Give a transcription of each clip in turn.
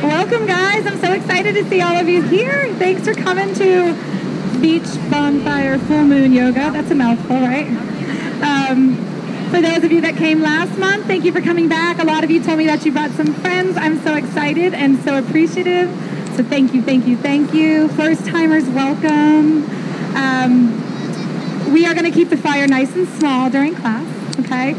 Welcome, guys. I'm so excited to see all of you here. Thanks for coming to Beach Bonfire Full Moon Yoga. That's a mouthful, right? For those of you that came last month, thank you for coming back. A lot of you told me that you brought some friends. I'm so excited and so appreciative. So thank you, thank you, thank you. First timers, welcome. We are going to keep the fire nice and small during class, okay?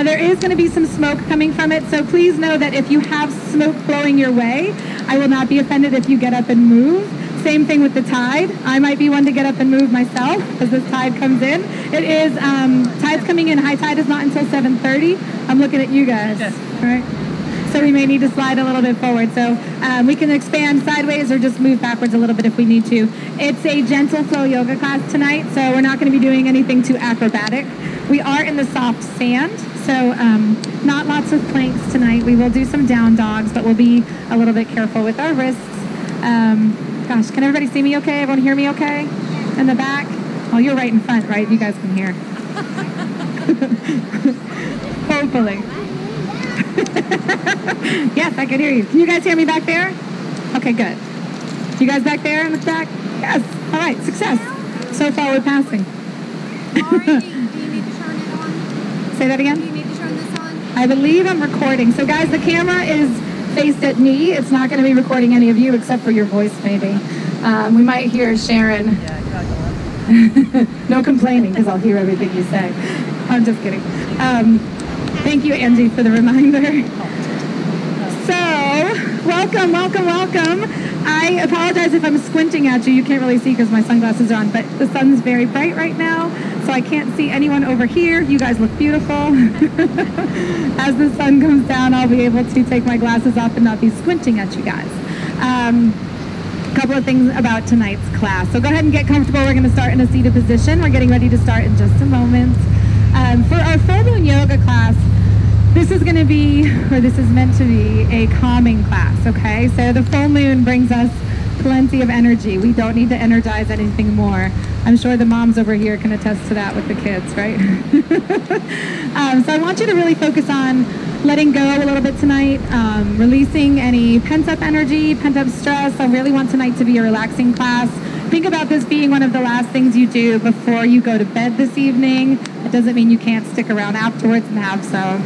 There is going to be some smoke coming from it, so please know that if you have smoke blowing your way, I will not be offended if you get up and move. Same thing with the tide. I might be one to get up and move myself as this tide comes in. It is, tide's coming in. High tide is not until 7:30. I'm looking at you guys, all right? So we may need to slide a little bit forward. So we can expand sideways or just move backwards a little bit if we need to. It's a gentle flow yoga class tonight, so we're not going to be doing anything too acrobatic. We are in the soft sand, so not lots of planks tonight. We will do some down dogs, but we'll be a little bit careful with our wrists. Gosh, can everybody see me okay? Everyone hear me okay? In the back? Oh, you're right in front, right? You guys can hear. Hopefully. Yes, I can hear you. Can you guys hear me back there? Okay, good. You guys back there in the back? Yes. All right, success. So far we're passing. Laurie, do you need to turn it on? Say that again? Do you need to turn this on? I believe I'm recording. So guys, the camera is faced at me. It's not going to be recording any of you except for your voice, maybe. We might hear Sharon. No complaining, because I'll hear everything you say. I'm just kidding. Thank you, Angie, for the reminder. So, welcome, welcome, welcome. I apologize if I'm squinting at you. You can't really see because my sunglasses are on, but the sun's very bright right now, so I can't see anyone over here. You guys look beautiful. As the sun comes down, I'll be able to take my glasses off and not be squinting at you guys. A couple of things about tonight's class. So go ahead and get comfortable. We're going to start in a seated position. We're getting ready to start in just a moment. For our full moon yoga class, this is going to be, or this is meant to be, a calming class, okay? So the full moon brings us plenty of energy. We don't need to energize anything more. I'm sure the moms over here can attest to that with the kids, right? So I want you to really focus on letting go a little bit tonight, releasing any pent-up energy, pent-up stress. I really want tonight to be a relaxing class. Think about this being one of the last things you do before you go to bed this evening. It doesn't mean you can't stick around afterwards and have some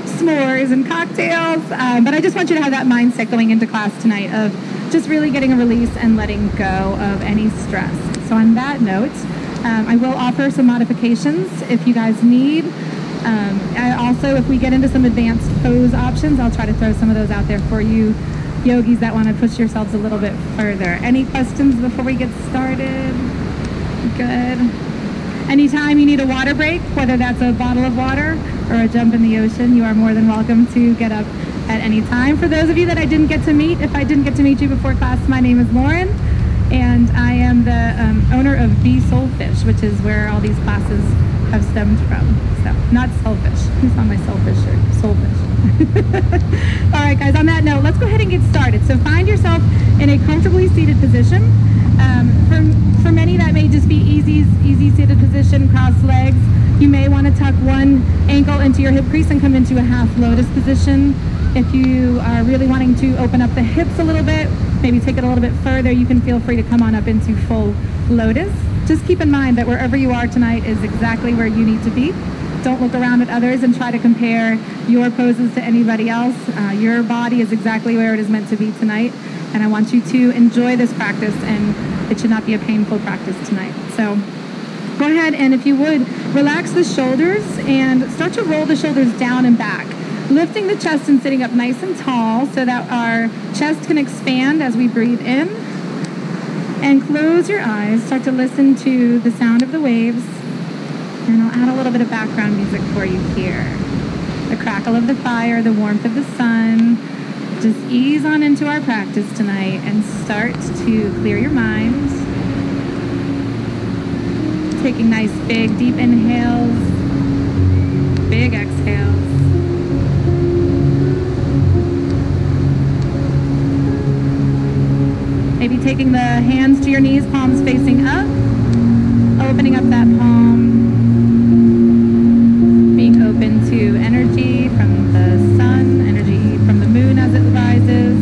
s'mores and cocktails, but I just want you to have that mindset going into class tonight of just really getting a release and letting go of any stress. So on that note, I will offer some modifications if you guys need. Also, if we get into some advanced pose options, I'll try to throw some of those out there for you yogis that want to push yourselves a little bit further. Any questions before we get started? Good. Anytime you need a water break, whether that's a bottle of water or a jump in the ocean, you are more than welcome to get up at any time. For those of you that I didn't get to meet, if I didn't get to meet you before class, my name is Lauren, and I am the owner of Be Soulfish, which is where all these classes have stemmed from. So, not selfish. Who's on my selfish shirt? Soulfish. All right, guys, on that note, let's go ahead and get started. So find yourself in a comfortably seated position. For many, that may just be easy seated position, crossed legs. You may want to tuck one ankle into your hip crease and come into a half lotus position. If you are really wanting to open up the hips a little bit, maybe take it a little bit further, you can feel free to come on up into full lotus. Just keep in mind that wherever you are tonight is exactly where you need to be. Don't look around at others and try to compare your poses to anybody else. Your body is exactly where it is meant to be tonight, and I want you to enjoy this practice, and it should not be a painful practice tonight. So go ahead and, if you would, relax the shoulders and start to roll the shoulders down and back, lifting the chest and sitting up nice and tall so that our chest can expand as we breathe in. And close your eyes. Start to listen to the sound of the waves. And I'll add a little bit of background music for you here. The crackle of the fire, the warmth of the sun. Just ease on into our practice tonight and start to clear your mind. Taking nice big deep inhales, big exhales. Maybe taking the hands to your knees, palms facing up, opening up that palm. Being open to energy from the sun, energy from the moon as it rises.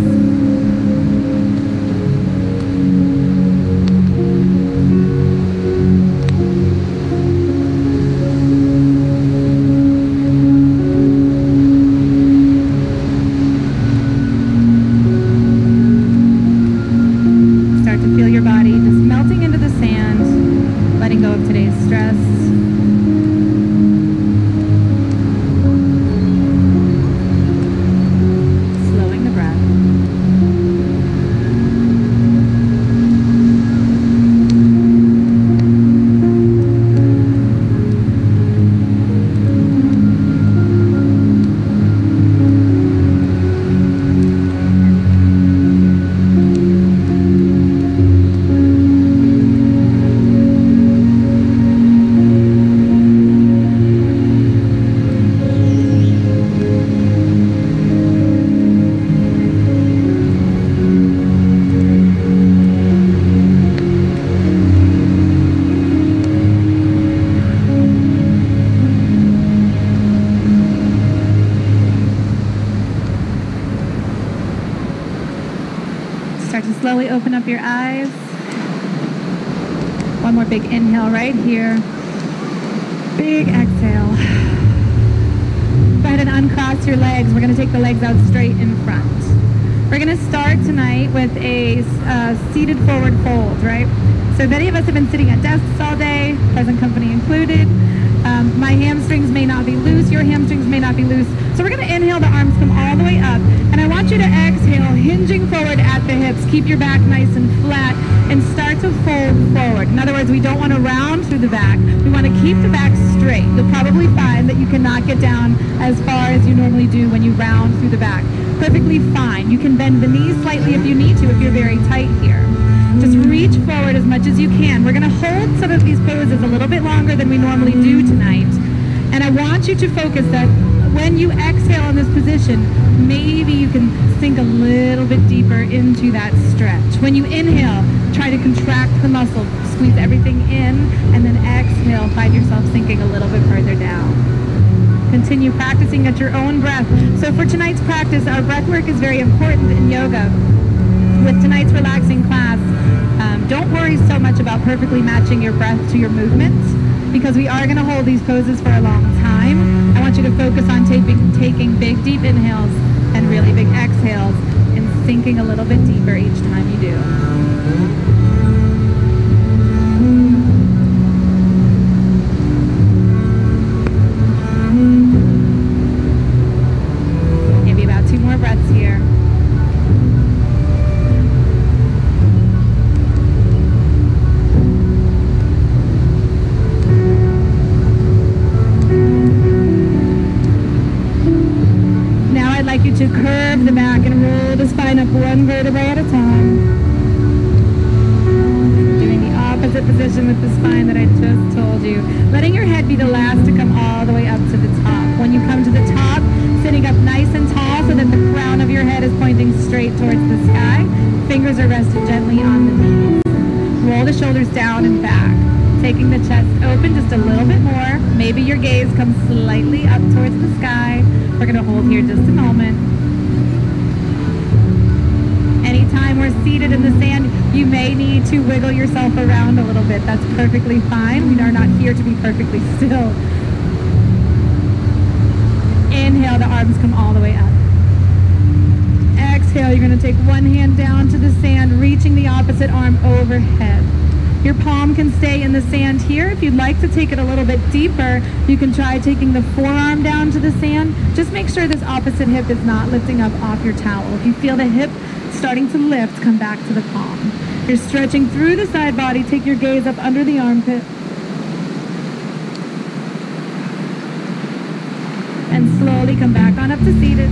Start to slowly open up your eyes. One more big inhale right here. Big exhale. Go ahead and uncross your legs. We're going to take the legs out straight in front. We're going to start tonight with a seated forward fold, right? So many of us have been sitting at desks all day, present company included. My hamstrings may not be loose, your hamstrings may not be loose. So we're going to inhale, the arms come all the way up. And I want you to exhale, hinging forward at the hips. Keep your back nice and flat and start to fold forward. In other words, we don't want to round through the back. We want to keep the back straight. You'll probably find that you cannot get down as far as you normally do when you round through the back. Perfectly fine. You can bend the knees slightly if you need to, if you're very tight here. Just reach forward as much as you can. We're going to hold some of these poses a little bit longer than we normally do tonight. And I want you to focus that when you exhale in this position, maybe you can sink a little bit deeper into that stretch. When you inhale, try to contract the muscle, squeeze everything in, and then exhale, find yourself sinking a little bit further down. Continue practicing at your own breath. So for tonight's practice, our breath work is very important in yoga. With tonight's relaxing class, don't worry so much about perfectly matching your breath to your movements, because we are going to hold these poses for a long time. I want you to focus on taking big, deep inhales and really big exhales and sinking a little bit deeper each time you do. Maybe about 2 more breaths here. To curve the back and roll the spine up one vertebrae at a time. Doing the opposite position with the spine that I just told you. Letting your head be the last to come all the way up to the top. When you come to the top, sitting up nice and tall so that the crown of your head is pointing straight towards the sky. Fingers are rested gently on the knees. Roll the shoulders down and back. Taking the chest open just a little bit more. Maybe your gaze comes slightly up towards the sky. We're going to hold here just a moment. Anytime we're seated in the sand, you may need to wiggle yourself around a little bit. That's perfectly fine. We are not here to be perfectly still. Inhale, the arms come all the way up. Exhale, you're going to take one hand down to the sand, reaching the opposite arm overhead. Your palm can stay in the sand here. If you'd like to take it a little bit deeper, you can try taking the forearm down to the sand. Just make sure this opposite hip is not lifting up off your towel. If you feel the hip starting to lift, come back to the palm. You're stretching through the side body. Take your gaze up under the armpit. And slowly come back on up to seated.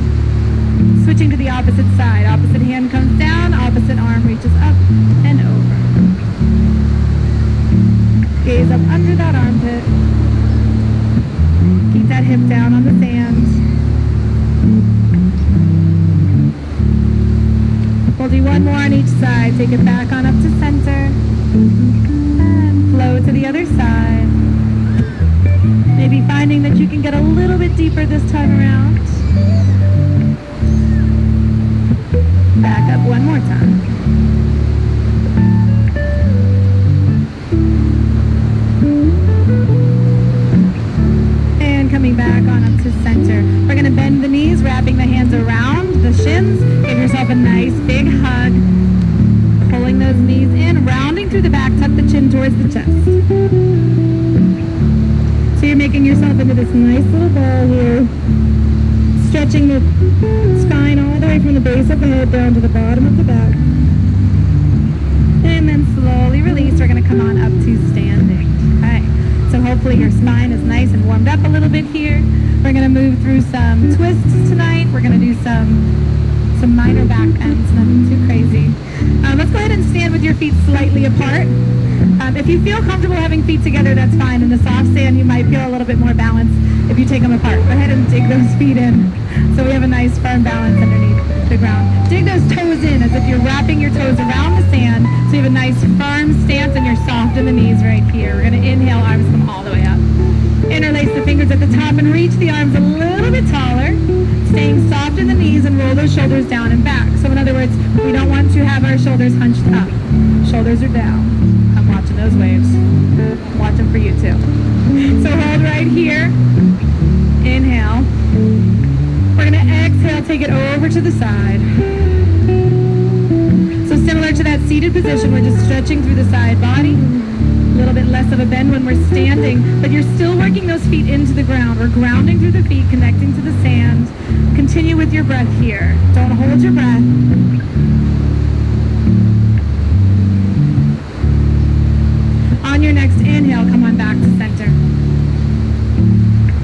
Switching to the opposite side. Opposite hand comes down, opposite arm reaches up and over. Gaze up under that armpit. Keep that hip down on the sand. We'll do one more on each side. Take it back on up to center. And flow to the other side. Maybe finding that you can get a little bit deeper this time around. Back up one more time. And coming back on up to center. We're going to bend the knees, wrapping the hands around the shins. Give yourself a nice big hug. Pulling those knees in, rounding through the back, tuck the chin towards the chest. So you're making yourself into this nice little ball here. Stretching the spine all the way from the base of the head down to the bottom of the back. And then slowly release. We're going to come on up to standing. Okay. So hopefully your spine is nice and warmed up a little bit here. We're going to move through some twists tonight. We're going to do some minor back bends, nothing too crazy. Let's go ahead and stand with your feet slightly apart. If you feel comfortable having feet together, that's fine. In the soft sand, you might feel a little bit more balance if you take them apart. Go ahead and dig those feet in so we have a nice firm balance underneath the ground. Dig those toes in as if you're wrapping your toes around the sand so you have a nice firm stance and you're soft in the knees right here. We're going to inhale, arms come all the way up. Interlace the fingers at the top and reach the arms a little bit taller, staying soft in the knees and roll those shoulders down and back. So in other words, forwards. We don't want to have our shoulders hunched up. Shoulders are down. I'm watching those waves. I'm watching for you too. So hold right here. Inhale. We're going to exhale, take it over to the side. So similar to that seated position, we're just stretching through the side body. A little bit less of a bend when we're standing, but you're still working those feet into the ground. We're grounding through the feet, connecting to the sand. Continue with your breath here. Don't hold your breath. On your next inhale, come on back to center.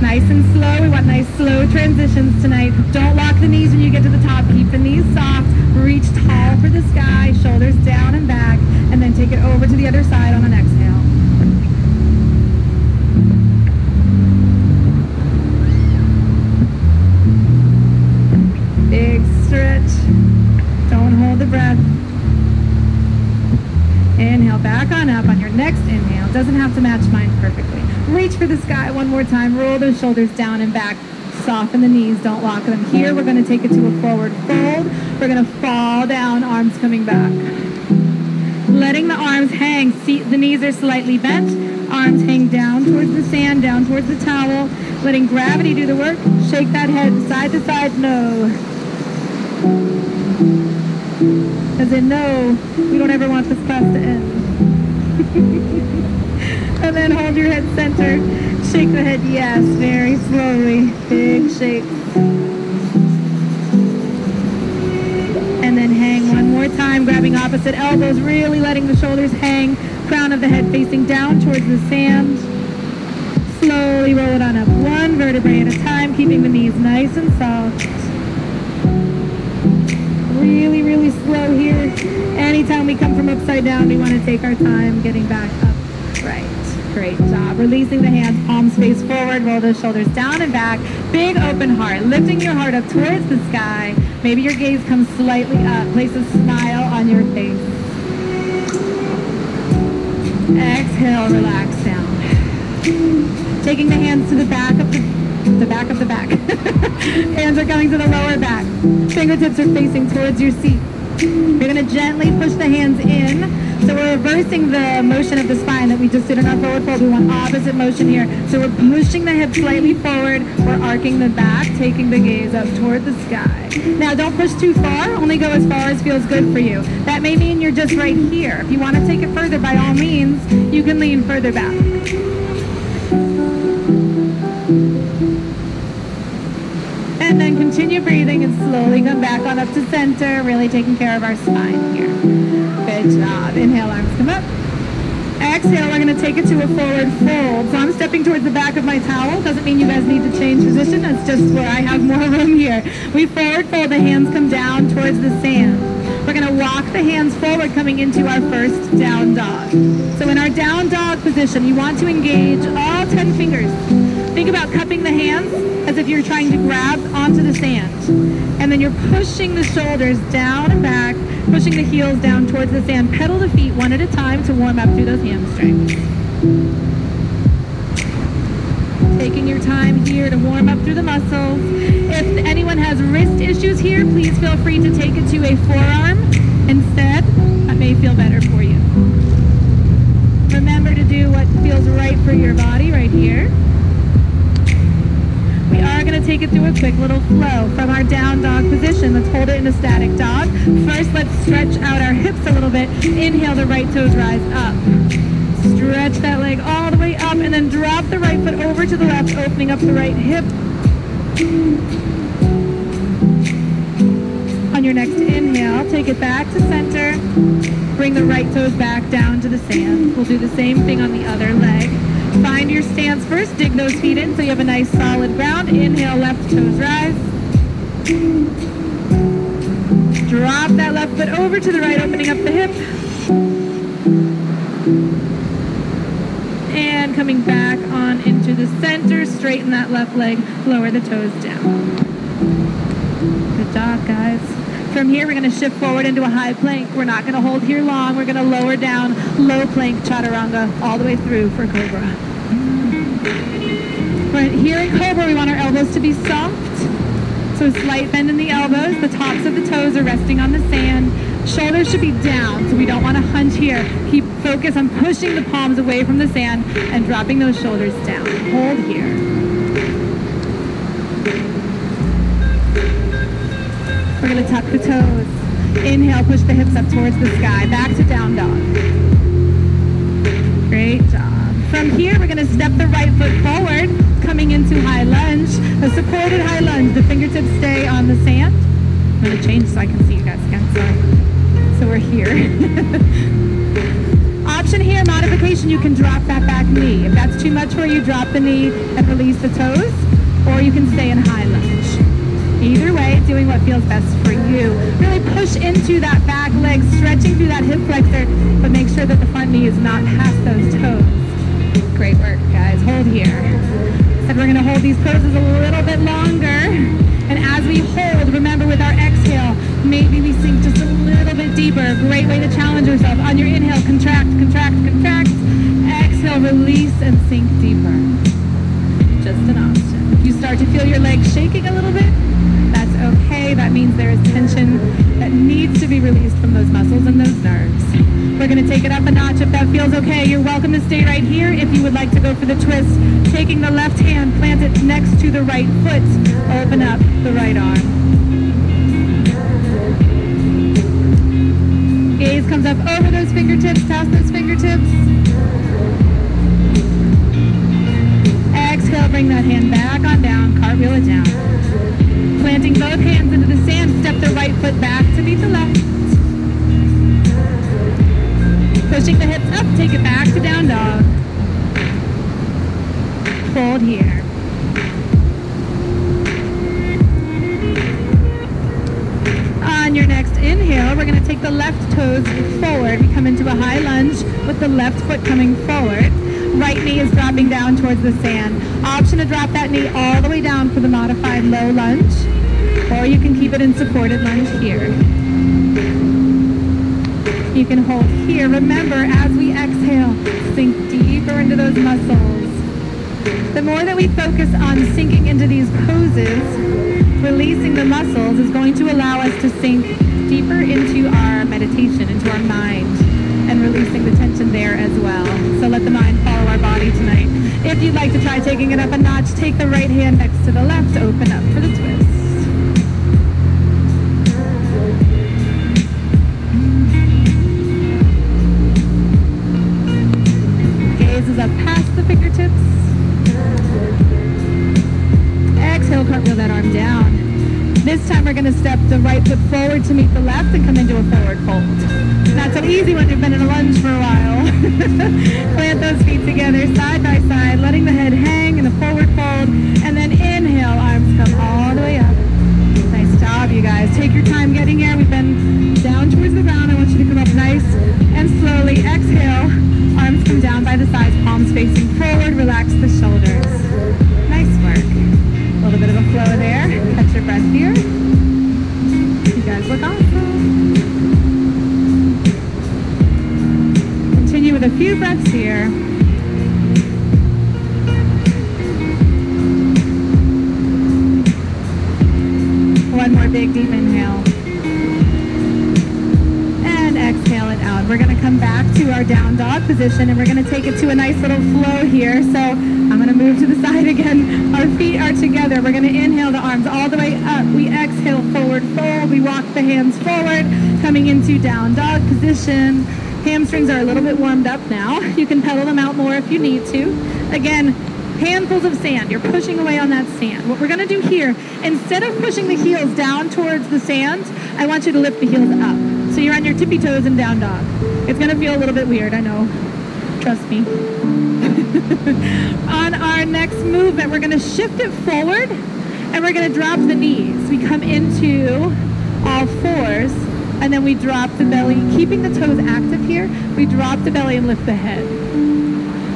Nice and slow. We want nice slow transitions tonight. Don't lock the knees when you get to the top. Keep the knees soft. Reach tall for the sky. Shoulders down and back. And then take it over to the other side on an exhale. Big stretch. Don't hold the breath. Inhale, back on up on your next inhale. Doesn't have to match mine perfectly. Reach for the sky one more time. Roll those shoulders down and back. Soften the knees. Don't lock them. Here, we're going to take it to a forward fold. We're going to fall down, arms coming back. Letting the arms hang. See, the knees are slightly bent. Arms hang down towards the sand, down towards the towel. Letting gravity do the work. Shake that head side to side. No. As in, no, we don't ever want this class to end. And then hold your head center. Shake the head, yes, very slowly. Big shake. And then hang one more time, grabbing opposite elbows, really letting the shoulders hang. Crown of the head facing down towards the sand. Slowly roll it on up, one vertebrae at a time, keeping the knees nice and soft. Really, really slow here. Anytime we come from upside down, we want to take our time getting back up. Right. Great job. Releasing the hands, palms face forward, roll those shoulders down and back. Big open heart, lifting your heart up towards the sky. Maybe your gaze comes slightly up. Place a smile on your face. Exhale, relax down. Taking the hands to the back of the back of the back. Hands are coming to the lower back. Fingertips are facing towards your seat. You're going to gently push the hands in. So we're reversing the motion of the spine that we just did in our forward fold. We want opposite motion here. So we're pushing the hips slightly forward. We're arcing the back, taking the gaze up toward the sky. Now don't push too far. Only go as far as feels good for you. That may mean you're just right here. If you want to take it further, by all means, you can lean further back. And then continue breathing and slowly come back on up to center, really taking care of our spine here. Good job. Inhale, arms come up. Exhale, we're going to take it to a forward fold. So I'm stepping towards the back of my towel. Doesn't mean you guys need to change position. That's just where I have more room here. We forward fold, the hands come down towards the sand. We're going to walk the hands forward, coming into our first down dog. So in our down dog position, you want to engage all 10 fingers. Think about cupping the hands as if you're trying to grab onto the sand. And then you're pushing the shoulders down and back, pushing the heels down towards the sand. Pedal the feet one at a time to warm up through those hamstrings. Taking your time here to warm up through the muscles. If anyone has wrist issues here, please feel free to take it to a forearm instead. That may feel better for you. Remember to do what feels right for your body right here. We are going to take it through a quick little flow from our down dog position. Let's hold it in a static dog. First, let's stretch out our hips a little bit. Inhale, the right toes rise up. Stretch that leg all the way up and then drop the right foot over to the left, opening up the right hip. On your next inhale, take it back to center. Bring the right toes back down to the sand. We'll do the same thing on the other leg. Find your stance first. Dig those feet in so you have a nice solid ground. Inhale, left toes rise. Drop that left foot over to the right, opening up the hip. And coming back on into the center. Straighten that left leg. Lower the toes down. Good job, guys. From here, we're going to shift forward into a high plank. We're not going to hold here long. We're going to lower down, low plank chaturanga all the way through for cobra. Right here in cobra, we want our elbows to be soft. So a slight bend in the elbows. The tops of the toes are resting on the sand. Shoulders should be down, so we don't want to hunch here. Keep focus on pushing the palms away from the sand and dropping those shoulders down. Hold here. We're going to tuck the toes. Inhale, push the hips up towards the sky. Back to down dog. Great job. From here, we're going to step the right foot forward, coming into high lunge. A supported high lunge. The fingertips stay on the sand. I'm going to change so I can see you guys again. Sorry. So we're here. Option here, modification, you can drop that back knee. If that's too much for you, drop the knee and release the toes, or you can stay in high lunge. Either way, doing what feels best for you. Really push into that back leg, stretching through that hip flexor, but make sure that the front knee is not past those toes. Great work, guys. Hold here. Said we're going to hold these poses a little bit longer. And as we hold, remember with our exhale, maybe we sink just a little bit deeper. Great way to challenge yourself. On your inhale, contract, contract, contract. Exhale, release and sink deeper. Just an option. If you start to feel your legs shaking a little bit, that's okay. That means there is tension that needs to be released from those muscles and those nerves. We're going to take it up a notch if that feels okay. You're welcome to stay right here. If you would like to go for the twist, taking the left hand, plant it next to the right foot. Open up the right arm. Gaze comes up over those fingertips, past those fingertips. Exhale, bring that hand back on down, cartwheel it down. Planting both hands into the sand, step the right foot back to meet the left. Pushing the hips up, take it back to down dog. Hold here. On your next inhale, we're going to take the left toes forward. We come into a high lunge with the left foot coming forward. Right knee is dropping down towards the sand. Option to drop that knee all the way down for the modified low lunge, or you can keep it in supported lunge here. You can hold here. Remember, as we exhale, sink deeper into those muscles. The more that we focus on sinking into these poses, releasing the muscles is going to allow us to sink deeper into our meditation, into our mind, and releasing the tension there as well. So let the mind follow our body tonight. If you'd like to try taking it up a notch, take the right hand next to the left, open up for the twist. Up past the fingertips. Exhale, cartwheel that arm down. This time we're going to step the right foot forward to meet the left and come into a forward fold. Not so easy when you've been in a lunge for a while. Plant those feet together side by side, letting the head hang in a forward fold, and then inhale, arms come all the way up. Nice job, you guys. Take your time getting here. We've been down towards the ground. I want you to come up nice and slowly. Exhale. Arms come down by the sides, palms facing forward, relax the shoulders. Nice work. A little bit of a flow there. Catch your breath here. You guys look awesome. Continue with a few breaths here. One more big deep inhale. Exhale it out. We're going to come back to our down dog position, and we're going to take it to a nice little flow here. So I'm going to move to the side again. Our feet are together. We're going to inhale the arms all the way up. We exhale, forward fold. We walk the hands forward, coming into down dog position. Hamstrings are a little bit warmed up now. You can pedal them out more if you need to. Again, handfuls of sand. You're pushing away on that sand. What we're going to do here, instead of pushing the heels down towards the sand, I want you to lift the heels up. So you're on your tippy toes in down dog. It's going to feel a little bit weird, I know. Trust me. On our next movement, we're going to shift it forward, and we're going to drop the knees. We come into all fours, and then we drop the belly. Keeping the toes active here, we drop the belly and lift the head.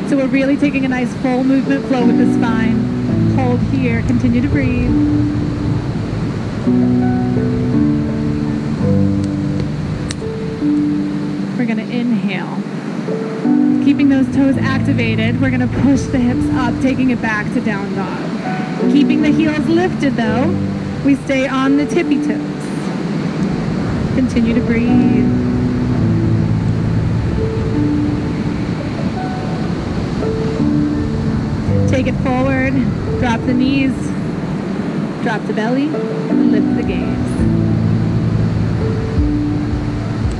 So we're really taking a nice full movement flow with the spine. Hold here. Continue to breathe. We're going to inhale. Keeping those toes activated, we're going to push the hips up, taking it back to down dog. Keeping the heels lifted though, We stay on the tippy toes. Continue to breathe. Take it forward, drop the knees, drop the belly, lift the gaze.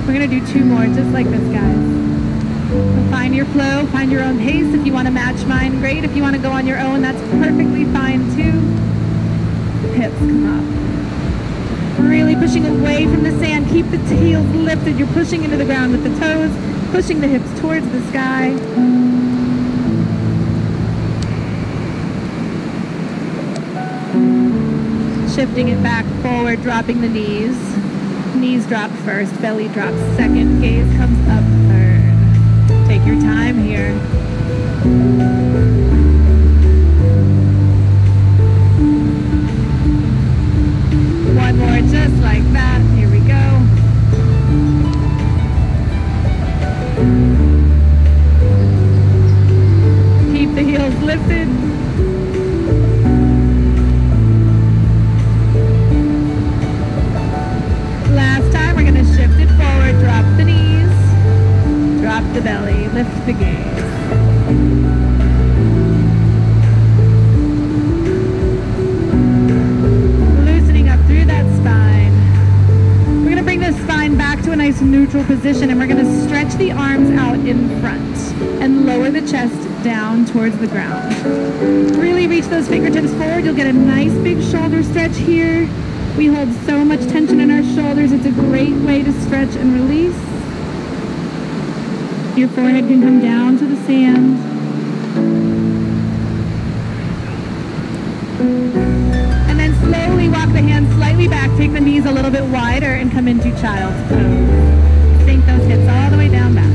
We're gonna do 2 more just like this, guys. Find your flow, find your own pace. If you wanna match mine, great. If you wanna go on your own, that's perfectly fine too. Hips come up. Really pushing away from the sand. Keep the heels lifted. You're pushing into the ground with the toes, pushing the hips towards the sky. Shifting it back forward, dropping the knees. Knees drop first, belly drops second, gaze comes up third. Take your time here. One more just like that. Here we go. Keep the heels lifted. Last time, we're going to shift it forward, drop the knees, drop the belly, lift the gaze. Loosening up through that spine. We're going to bring the spine back to a nice neutral position, and we're going to stretch the arms out in front and lower the chest down towards the ground. Really reach those fingertips forward. You'll get a nice big shoulder stretch here. We hold so much tension in our shoulders. It's a great way to stretch and release. Your forehead can come down to the sand. And then slowly walk the hands slightly back. Take the knees a little bit wider and come into child's pose. Sink those hips all the way down back.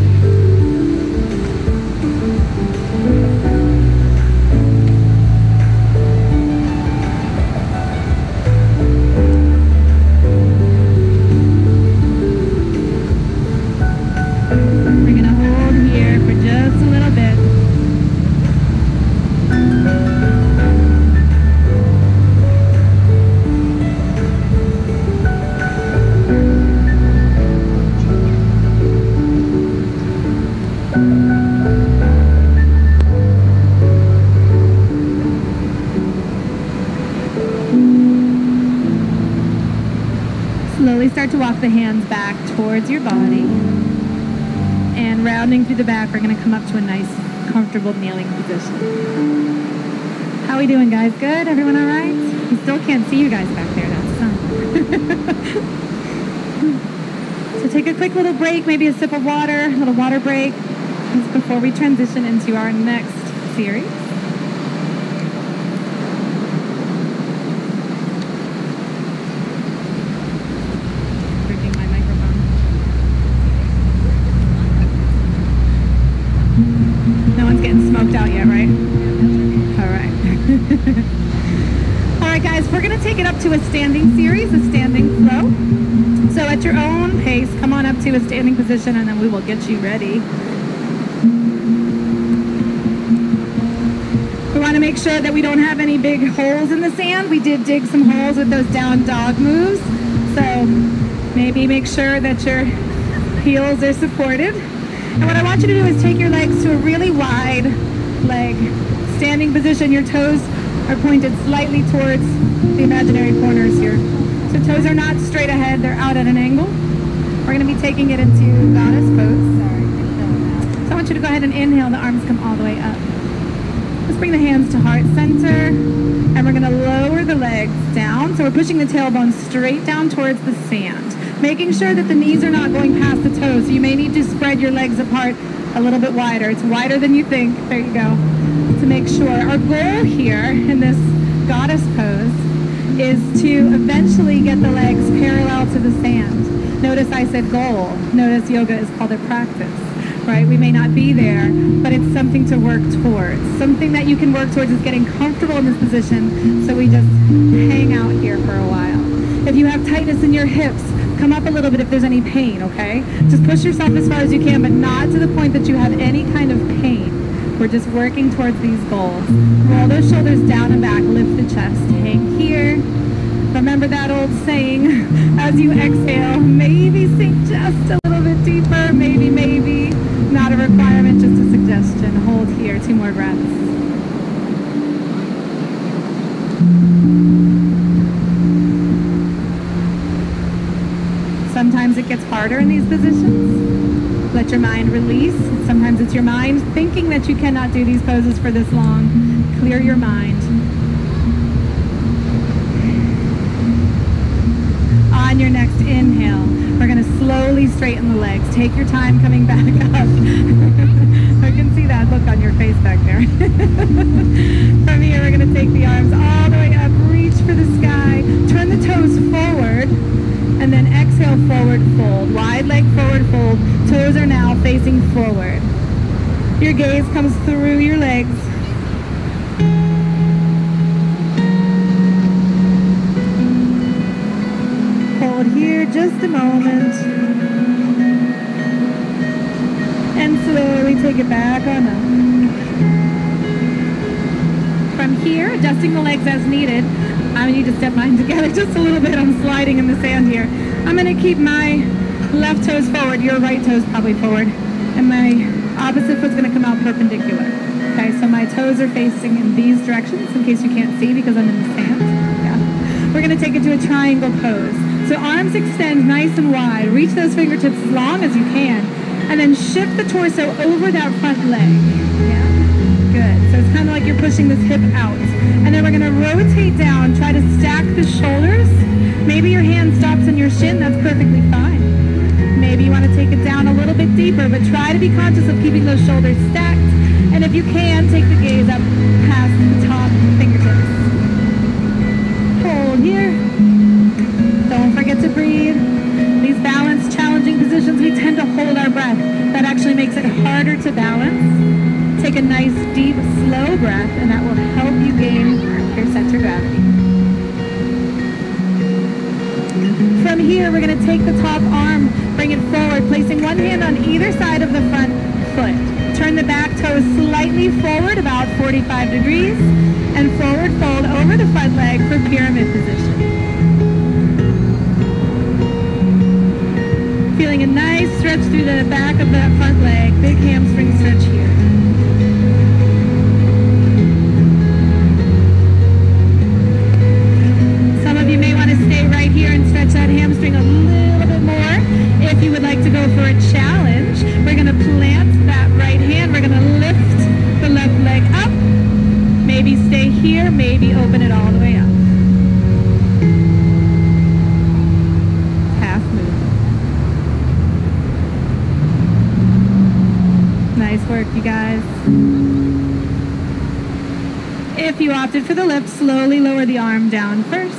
Slowly start to walk the hands back towards your body. And rounding through the back, we're going to come up to a nice, comfortable kneeling position. How are we doing, guys? Good? Everyone all right? You still can't see you guys back there. That's fun. So take a quick little break, maybe a sip of water, a little water break, just before we transition into our next series. Smoked out yet, right? All right. All right, guys, we're going to take it up to a standing series, a standing flow. So at your own pace, come on up to a standing position, and then we will get you ready. We want to make sure that we don't have any big holes in the sand. We did dig some holes with those down dog moves. So maybe make sure that your heels are supported. And what I want you to do is take your legs to a really wide leg standing position. Your toes are pointed slightly towards the imaginary corners here. So toes are not straight ahead, they're out at an angle. We're going to be taking it into goddess pose. So I want you to go ahead and inhale, the arms come all the way up. Let's bring the hands to heart center, and we're going to lower the legs down. So we're pushing the tailbone straight down towards the sand, making sure that the knees are not going past the toes. So you may need to spread your legs apart a little bit wider. It's wider than you think. There you go. To make sure. Our goal here in this goddess pose is to eventually get the legs parallel to the sand. Notice I said goal. Notice yoga is called a practice, right? We may not be there, but it's something to work towards. Something that you can work towards is getting comfortable in this position, so we just hang out here for a while. If you have tightness in your hips, come up a little bit if there's any pain, okay? Just push yourself as far as you can, but not to the point that you have any kind of pain. We're just working towards these goals. Roll those shoulders down and back, lift the chest, hang here. Remember that old saying, as you exhale, maybe sink just a little bit deeper, maybe, not a requirement, just a suggestion. Hold here, 2 more breaths. Sometimes it gets harder in these positions. Let your mind release. Sometimes it's your mind thinking that you cannot do these poses for this long. Clear your mind. On your next inhale, we're going to slowly straighten the legs. Take your time coming back up. I can see that look on your face back there. From here, we're going to take the arms all the way up, reach for the sky, turn the toes forward, and then exhale, forward fold. Wide leg forward fold. Toes are now facing forward. Your gaze comes through your legs. Hold here just a moment. And slowly take it back on up. From here, adjusting the legs as needed. I need to step mine together just a little bit. I'm sliding in the sand here. I'm going to keep my left toes forward, your right toes probably forward, and my opposite foot's going to come out perpendicular. Okay, so my toes are facing in these directions in case you can't see because I'm in the sand. Yeah. We're going to take it to a triangle pose. So arms extend nice and wide. Reach those fingertips as long as you can, and then shift the torso over that front leg. Yeah. Good. So it's kind of like you're pushing this hip out. And then we're going to rotate down, try to stack the shoulders. Maybe your hand stops on your shin, that's perfectly fine. Maybe you want to take it down a little bit deeper, but try to be conscious of keeping those shoulders stacked. And if you can, take the gaze up past the top fingertips. Hold here. Don't forget to breathe. These balance, challenging positions, we tend to hold our breath. That actually makes it harder to balance. Take a nice, deep, slow breath, and that will help you gain your center of gravity. From here, we're going to take the top arm, bring it forward, placing one hand on either side of the front foot. Turn the back toes slightly forward, about 45 degrees, and forward fold over the front leg for pyramid position. Feeling a nice stretch through the back of that front leg, big hamstring stretch here. Right here and stretch that hamstring a little bit more. If you would like to go for a challenge, we're going to plant that right hand. We're going to lift the left leg up. Maybe stay here, maybe open it all the way up. Half move. Nice work, you guys. If you opted for the lift, slowly lower the arm down first.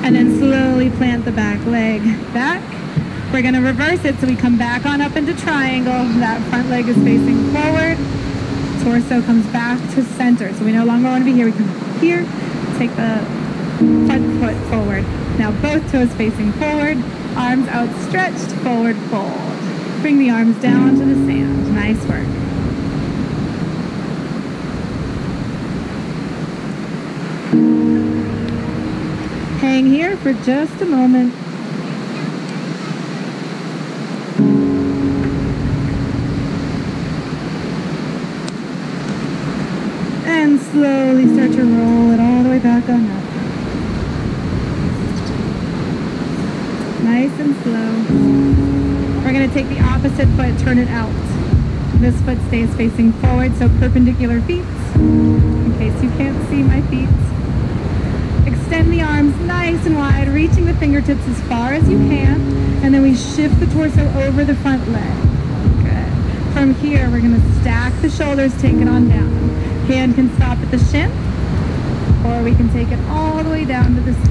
And then slowly plant the back leg back. We're going to reverse it so we come back on up into triangle. That front leg is facing forward. Torso comes back to center. So we no longer want to be here. We come here, take the front foot forward. Now both toes facing forward, arms outstretched, forward fold. Bring the arms down to the sand. Nice work. Hang here for just a moment. And slowly start to roll it all the way back on up. Nice and slow. We're going to take the opposite foot, turn it out. This foot stays facing forward, so perpendicular feet. In case you can't see my feet. Extend the arms nice and wide, reaching the fingertips as far as you can, and then we shift the torso over the front leg. Good. From here, we're going to stack the shoulders, take it on down. Hand can stop at the shin, or we can take it all the way down to the sand.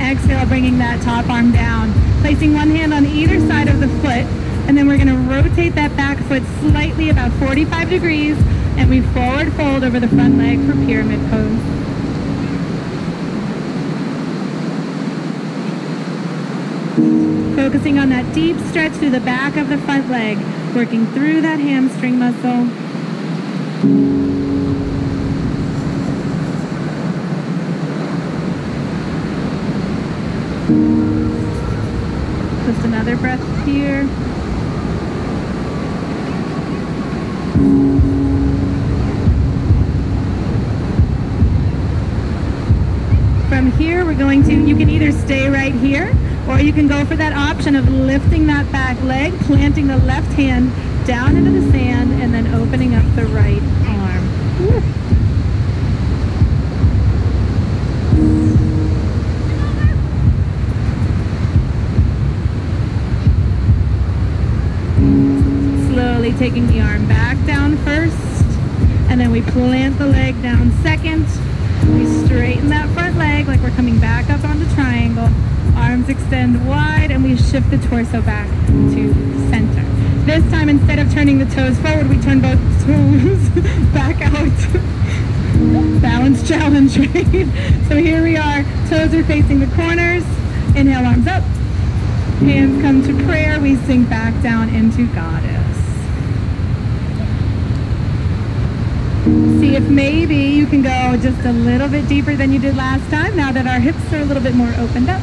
Exhale, bringing that top arm down. Placing one hand on either side of the foot, and then we're going to rotate that back foot slightly about 45 degrees, and we forward fold over the front leg for pyramid pose. Focusing on that deep stretch through the back of the front leg, working through that hamstring muscle. Just another breath here. From here, we're going to, you can either stay right here, or you can go for that option of lifting that back leg, planting the left hand down into the sand, and then opening up the right arm. Woo. Slowly taking the arm back down first, and then we plant the leg down second. We straighten that front leg like we're coming back up onto triangle. Arms extend wide, and we shift the torso back to center. This time, instead of turning the toes forward, we turn both toes back out. Balance challenge, right? So here we are. Toes are facing the corners. Inhale, arms up. Hands come to prayer. We sink back down into Goddess. See if maybe you can go just a little bit deeper than you did last time, now that our hips are a little bit more opened up.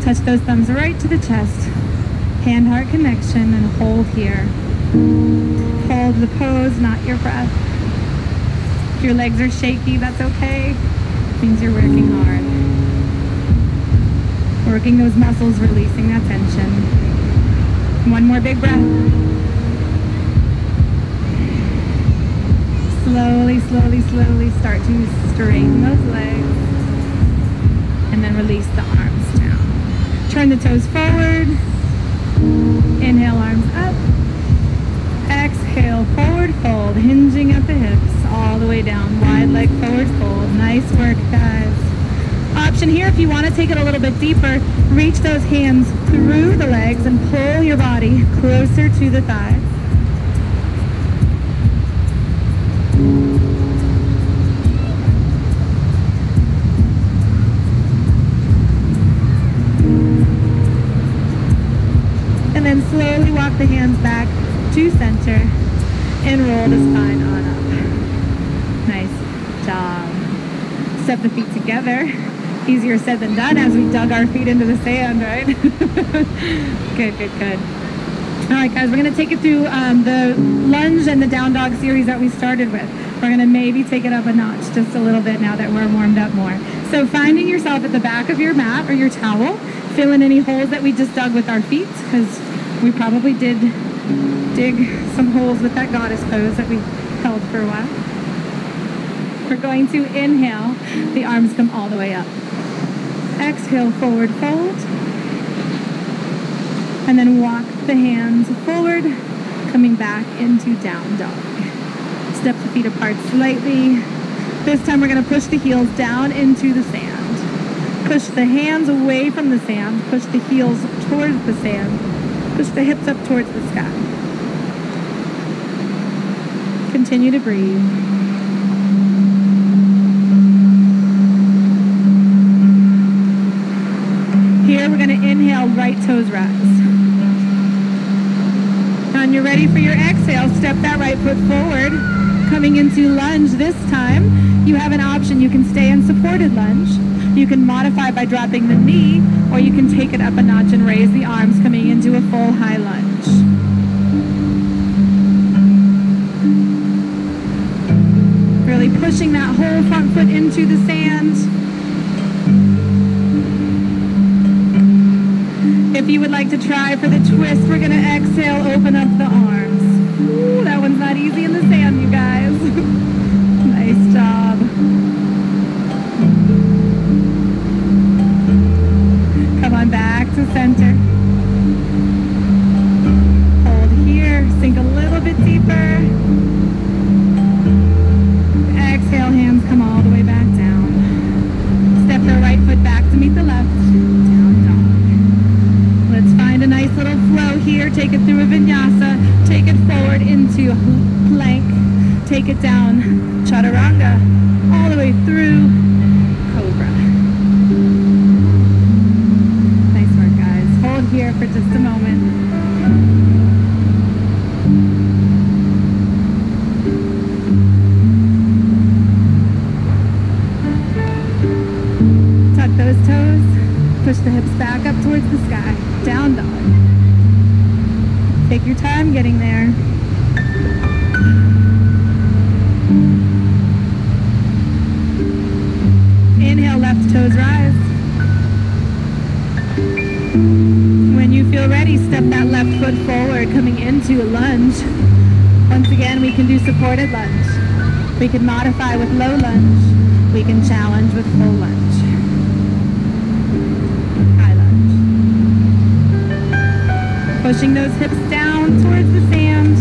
Touch those thumbs right to the chest. Hand-heart connection, and hold here. Hold the pose, not your breath. If your legs are shaky, that's okay. It means you're working hard. Working those muscles, releasing that tension. One more big breath. Slowly, slowly, slowly start to straighten those legs, and then release the arms down. Turn the toes forward. Inhale, arms up. Exhale, forward fold, hinging at the hips, all the way down. Wide leg forward fold. Nice work, guys. Option here, if you want to take it a little bit deeper, reach those hands through the legs and pull your body closer to the thighs. And then slowly walk the hands back to center and roll the spine on up. Nice job. Step the feet together. Easier said than done as we dug our feet into the sand, right? Good, good, good. All right, guys, we're going to take it through the lunge and the down dog series that we started with. We're going to maybe take it up a notch just a little bit now that we're warmed up more. So finding yourself at the back of your mat or your towel, fill in any holes that we just dug with our feet, because we probably did dig some holes with that goddess pose that we held for a while. We're going to inhale, the arms come all the way up. Exhale, forward fold. And then walk the hands forward, coming back into down dog. Step the feet apart slightly. This time we're going to push the heels down into the sand. Push the hands away from the sand. Push the heels towards the sand. Push the hips up towards the sky. Continue to breathe. Here we're going to inhale, right toes rise. When you're ready for your exhale, step that right foot forward, coming into lunge. This time, you have an option. You can stay in supported lunge. You can modify by dropping the knee, or you can take it up a notch and raise the arms, coming into a full high lunge. Really pushing that whole front foot into the sand. If you would like to try for the twist, we're going to exhale, open up the arms. Ooh, that one's not easy in the sand, you guys. Nice job. Come on back to center. Hold here, sink a little bit deeper. Exhale, hands come all the way back down. Step the right foot back to meet the left. Let's find a nice little flow here. Take it through a vinyasa. Take it forward into plank. Take it down, chaturanga, all the way through cobra. those toes. Push the hips back up towards the sky. Down dog. Take your time getting there. Inhale, left toes rise. When you feel ready, step that left foot forward, coming into a lunge. Once again, we can do supported lunge. We can modify with low lunge. We can challenge with full lunge. High lunge. Pushing those hips down towards the sand.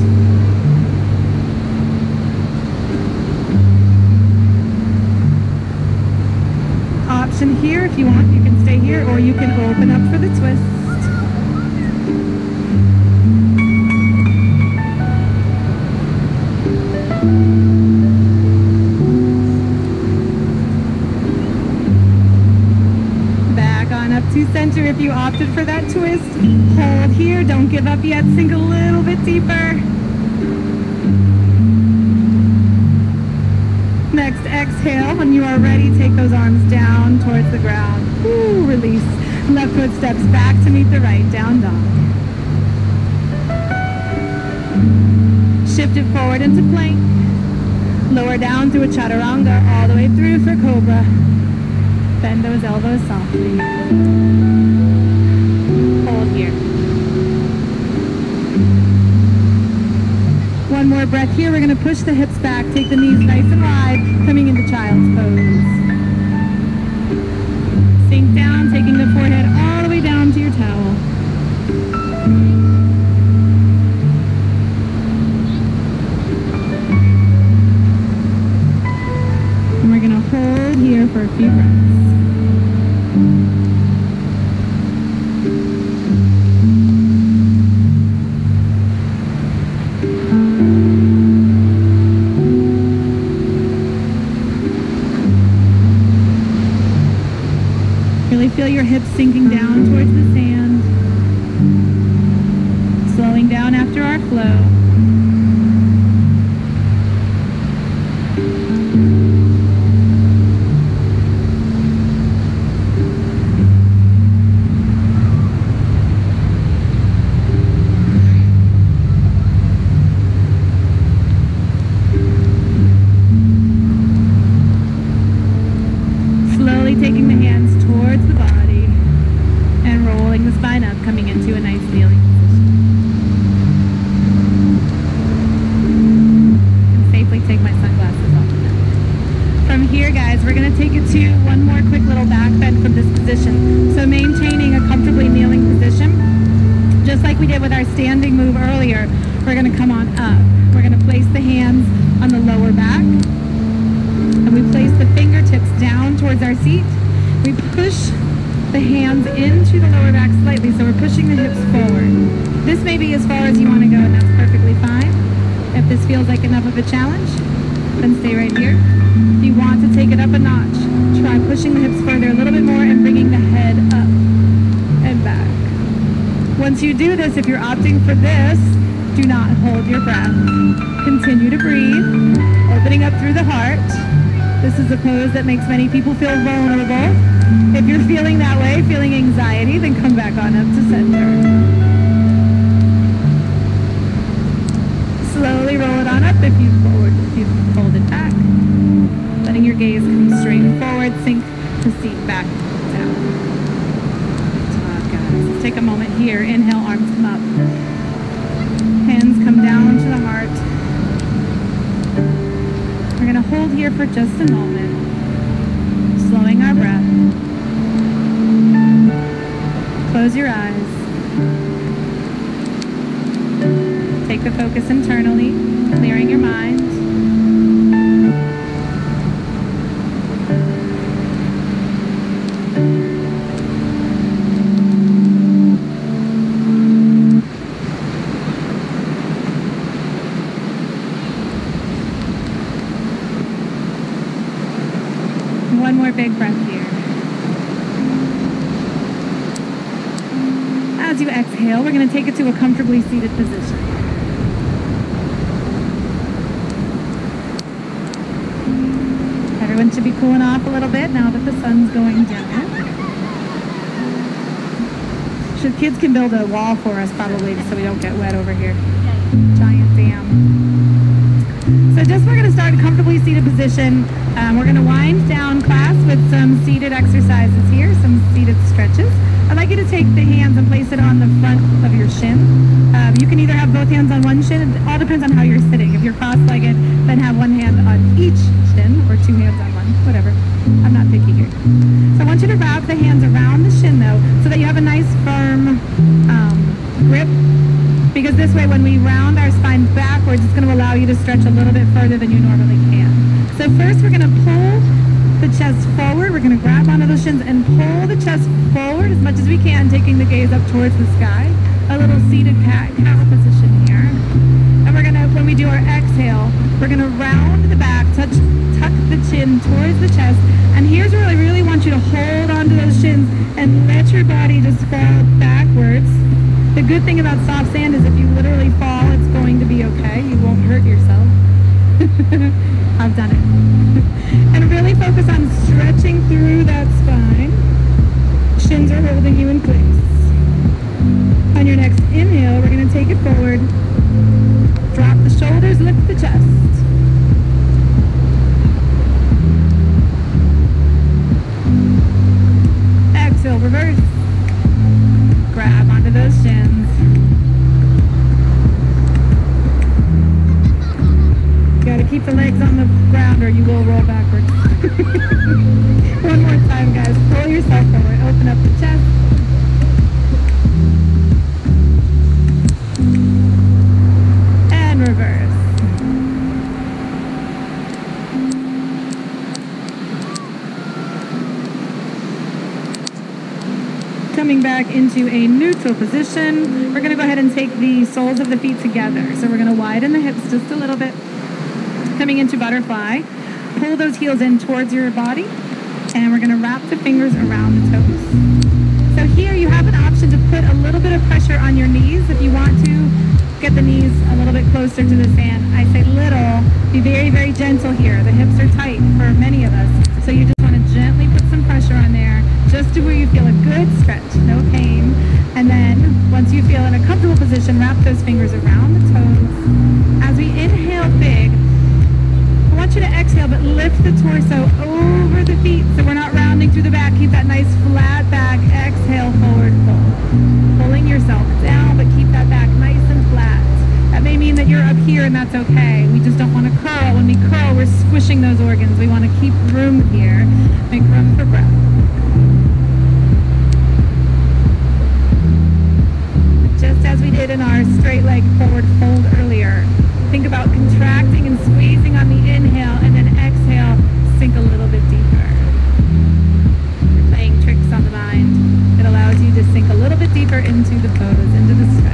Option here, if you want, you can stay here, or you can open up for the twist. Back on up to center if you opted for that twist. Hold here, don't give up yet, sink a little bit deeper. Next, exhale. When you are ready, take those arms down towards the ground. Ooh, release. Left foot steps back to meet the right. Down dog. Shift it forward into plank. Lower down through a chaturanga, all the way through for cobra. Bend those elbows softly. Hold here. One more breath here. We're going to push the hips back, take the knees nice and wide, coming into child's pose. Sink down, taking the forehead all the way down to your towel. And we're going to hold here for a few breaths. Feel your hips sinking down towards the sand. Slowing down after our flow. Slowly taking the hands towards the body and rolling the spine up, coming into a nice kneeling position. And safely take my sunglasses off now. From here, guys, we're going to take it to one more quick little back bend from this position. So maintaining a comfortably kneeling position, just like we did with our standing move earlier, we're going to come on up. We're going to place the hands on the lower back. And we place the fingertips down towards our seat. We push the hands into the lower back slightly, so we're pushing the hips forward. This may be as far as you want to go, and that's perfectly fine. If this feels like enough of a challenge, then stay right here. If you want to take it up a notch, try pushing the hips further a little bit more and bringing the head up and back. Once you do this, if you're opting for this, do not hold your breath. Continue to breathe, opening up through the heart. This is a pose that makes many people feel vulnerable. If you're feeling that way, feeling anxiety, then come back on up to center. Slowly roll it on up if you hold it back. Letting your gaze come straight forward, sink the seat back down. Guys, let's take a moment here. Inhale, arms come up. Hands come down to the heart. We're going to hold here for just a moment, slowing our breath. Close your eyes. Take the focus internally, clearing your mind. One more big breath here. As you exhale, we're going to take it to a comfortably seated position. Everyone should be cooling off a little bit now that the sun's going down. kids can build a wall for us probably so we don't get wet over here. Giant dam. So just we're going to start in a comfortably seated position. We're going to wind down class with some seated exercises here, some seated stretches. I'd like you to take the hands and place it on the front of your shin. You can either have both hands on one shin. It all depends on how you're sitting. If you're cross-legged, then have one hand on each shin or two hands on one, whatever. I'm not picky here. So I want you to wrap the hands around the shin though, so that you have a nice firm grip. Because this way when we round our spine backwards, it's going to allow you to stretch a little bit further than you normally can. So first we're going to pull the chest forward. We're going to grab onto those shins and pull the chest forward as much as we can, taking the gaze up towards the sky. A little seated cow position here. And we're going to, when we do our exhale, we're going to round the back, tuck the chin towards the chest. And here's where I really want you to hold onto those shins and let your body just fall backwards. The good thing about soft sand is if you literally fall, it's going to be okay. You won't hurt yourself. I've done it. And really focus on stretching through that spine. Shins are holding you in place. On your next inhale, we're going to take it forward. Drop the shoulders, lift the chest. Exhale, reverse. Grab onto those shins. You gotta keep the legs on the ground or you will roll backwards. One more time, guys. Pull yourself forward. Open up the chest. And reverse. Coming back into a neutral position, we're going to go ahead and take the soles of the feet together. So we're going to widen the hips just a little bit. Coming into butterfly, pull those heels in towards your body, and we're going to wrap the fingers around the toes. So here you have an option to put a little bit of pressure on your knees if you want to get the knees a little bit closer to the sand. I say little, be very, very gentle here. The hips are tight for many of us, so you just want to gently put some pressure on there, just to where you feel a good stretch, no pain. And then, once you feel in a comfortable position, wrap those fingers around the toes. As we inhale big, I want you to exhale, but lift the torso over the feet so we're not rounding through the back. Keep that nice flat back. Exhale, forward fold. Pulling yourself down, but keep that back nice and flat. That may mean that you're up here and that's okay. We just don't want to curl. When we curl, we're squishing those organs. We want to keep room here. Make room for breath. Just as we did in our straight leg forward fold earlier. Think about contracting and squeezing on the inhale, and then exhale, sink a little bit deeper. You're playing tricks on the mind. It allows you to sink a little bit deeper into the pose, into the stretch.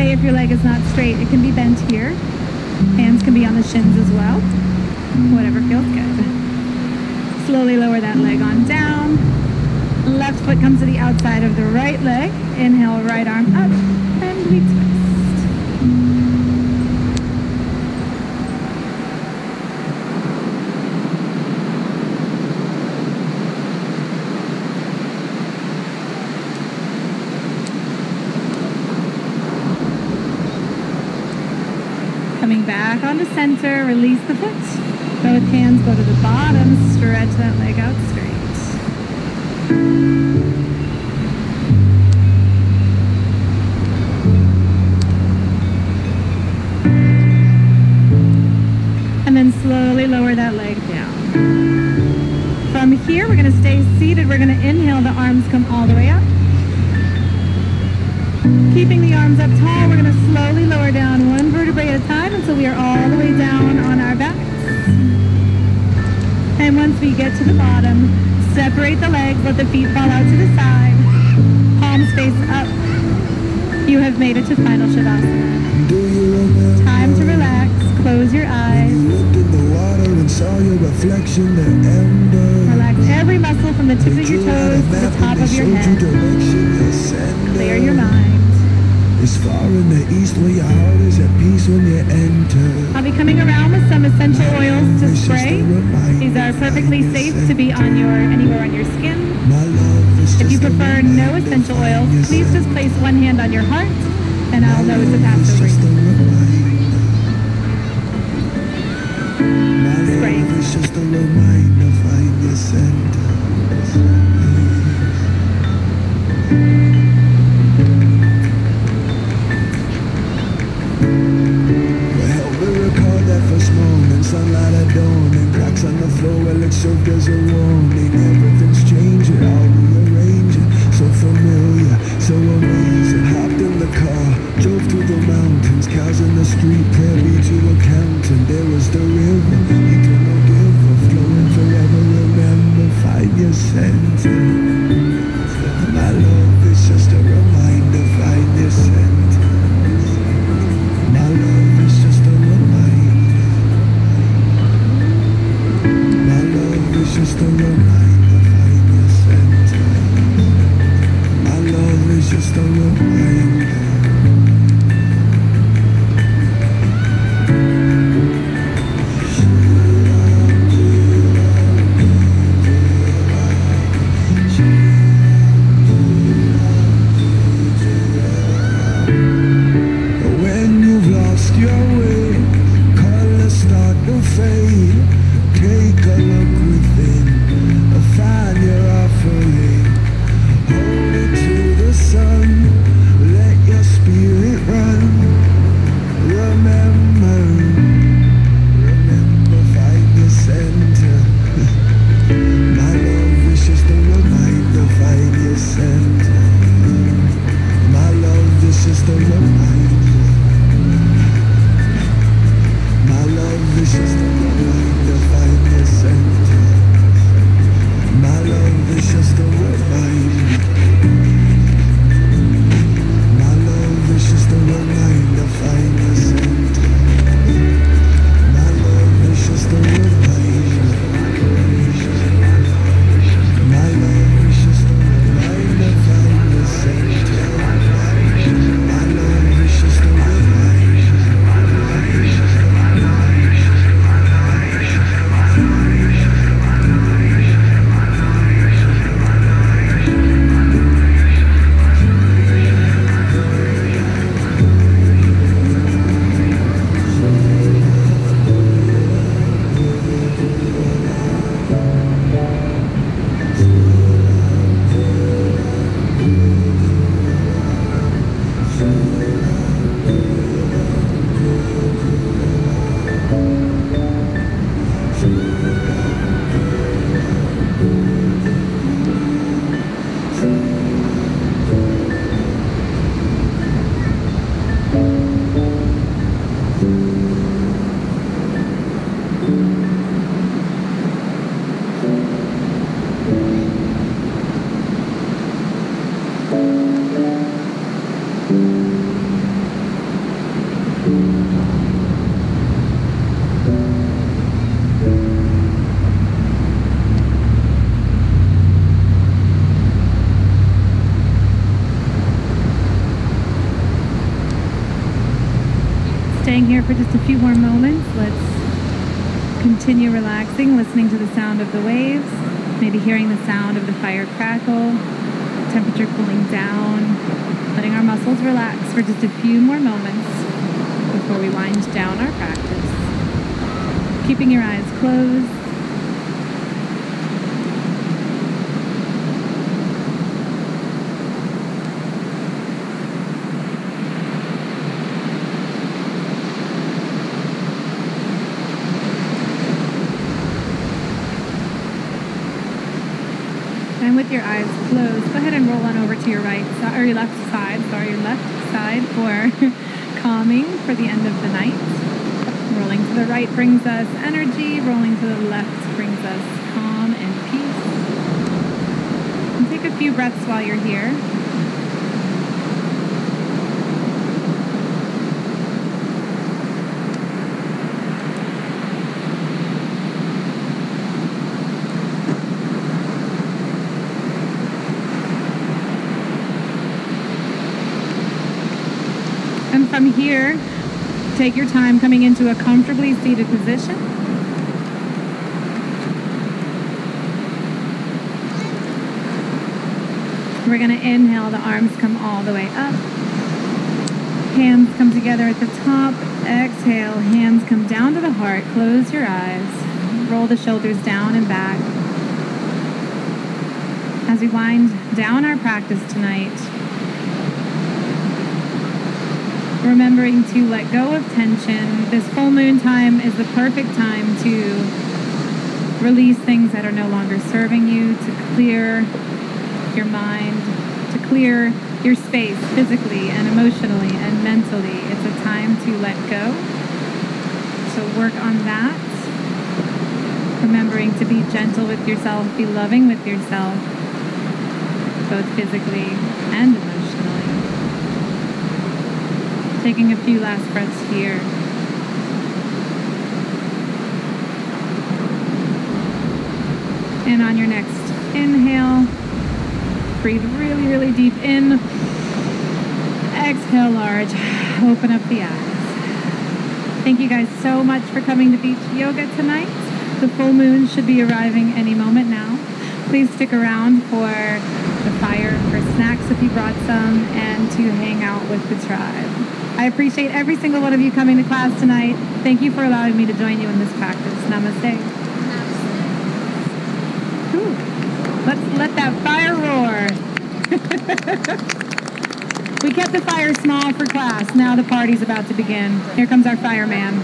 If your leg is not straight, it can be bent here. Hands can be on the shins as well. Whatever feels good. Slowly lower that leg on down. Left foot comes to the outside of the right leg. Inhale, right arm up, and we twist. Coming back onto center, release the foot. Both hands go to the bottom, stretch that leg out straight. And then slowly lower that leg down. From here, we're going to stay seated. We're going to inhale, the arms come all the way up. Keeping the arms up tall, we're going to slowly lower down one vertebrae at a time until we are all the way down on our backs. And once we get to the bottom, separate the legs, let the feet fall out to the side. Palms face up. You have made it to final Shavasana. Time to relax. Close your eyes. You looked in the water and saw your reflection, the ember. Relax every muscle from the tips of your toes to the top of your head. Clear your mind. It's far in the east where your heart is at peace when you enter. I'll be coming around with some essential oils to spray. These are perfectly safe to be on anywhere on your skin. If you prefer no essential oils, please just place one hand on your heart and I'll know it's a pass over you. It's just a reminder, find your center. Well, we recall that first moment, sunlight at dawn, and cracks on the floor, well, it served as a warning. Everything's changing, I'll rearrange it. So familiar, so amazing. Hopped in the car, drove through the mountains, cows in the street, prayer beat to account, and there was the river, eternal giver, flowing forever. Remember, find your center. My love is just a reminder, find your center. My love is just a reminder. My love is just a reminder, find your center. My love is just a reminder. When you've lost your way, colors start to fade. Take a look within, find your offering. Hold it to the sun, let your spirit run. Remember, find your center. My love is just a reminder, find your center. My love is just a reminder. My love is just a reminder, find your center. My love is just a reminder. My love is just a reminder, find your center. My love is just a reminder. My love is just a reminder, find your center. My love is just a reminder. Staying here for just a few more moments. Let's continue relaxing, listening to the sound of the waves, maybe hearing the sound of the fire crackle, temperature cooling down, letting our muscles relax for just a few more moments before we wind down our practice. Keeping your eyes closed. And with your eyes closed, go ahead and roll on over to your right side, or your left side, sorry, your left side for calming for the end of the night. Rolling to the right brings us energy, rolling to the left brings us calm and peace. And take a few breaths while you're here. And from here, take your time coming into a comfortably seated position. We're going to inhale, the arms come all the way up. Hands come together at the top. Exhale, hands come down to the heart. Close your eyes. Roll the shoulders down and back. As we wind down our practice tonight, remembering to let go of tension. This full moon time is the perfect time to release things that are no longer serving you, to clear your mind, to clear your space physically and emotionally and mentally. It's a time to let go. So work on that. Remembering to be gentle with yourself, be loving with yourself, both physically and emotionally. Taking a few last breaths here. And on your next inhale, breathe really, really deep in. Exhale large. Open up the eyes. Thank you guys so much for coming to Beach Yoga tonight. The full moon should be arriving any moment now. Please stick around for the fire, for snacks if you brought some, and to hang out with the tribe. I appreciate every single one of you coming to class tonight. Thank you for allowing me to join you in this practice. Namaste. Whew. Let's let that fire roar. We kept the fire small for class. Now the party's about to begin. Here comes our fireman.